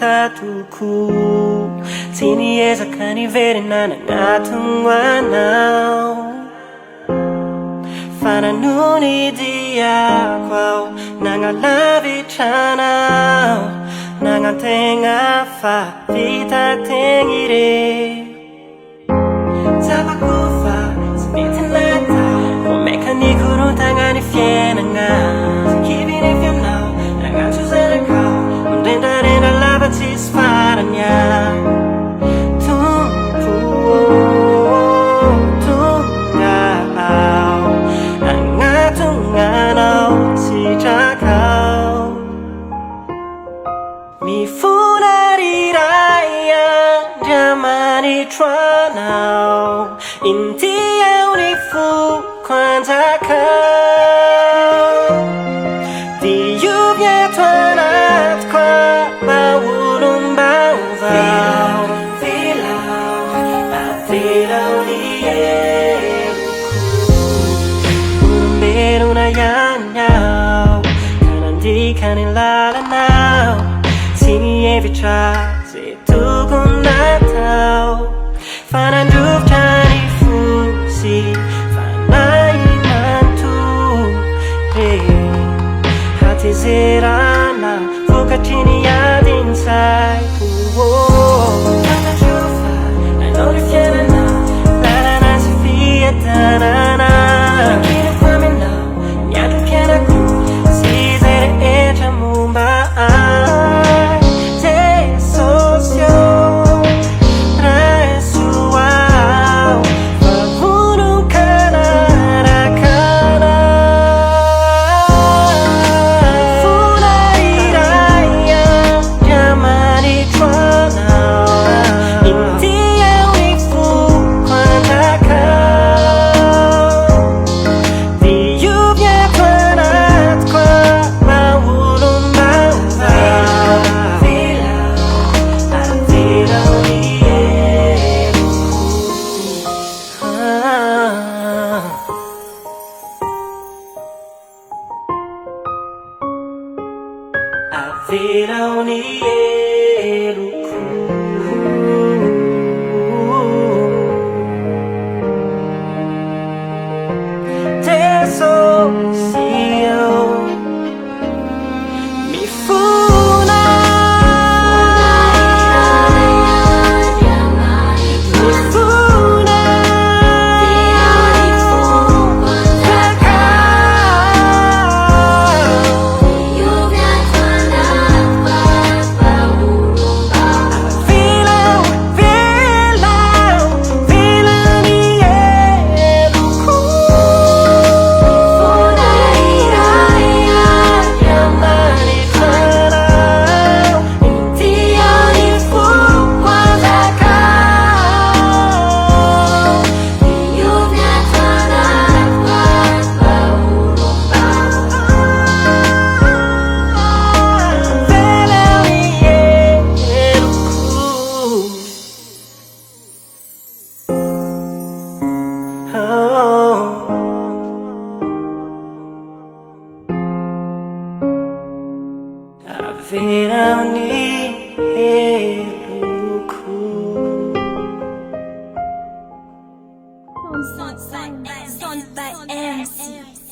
tatuku Tini esa kani vere nana ngatunga now Fana nuni dia kwao Nanga lavi chanao Nanga tenga fa vita tengire Tabakufa Smitin lata Kumeka ni kuru tangani fiena nga Keeping if you know Nanga chuzera kao Mdenda renda lava tis faranya Mi funariraya jamani twanao Inti unifu kwanza ka Di yubye twanat kwa maulumba uvao Avelao ni Ulumberu na yanyao Kanandi kanilala now Sini every child say tukun natao Fana nduf chani fusi Fana imantu Hey Hati zerana Fuka chini yad inside Fana chufa I know you feel it now La la la si fieta na na Nakina kwa mi now Nyatu kena ku Si zere echa mumba Avelao ni Heloko Teso siyo Mi funa Mi funa Avelao ni Heloko Son by MC.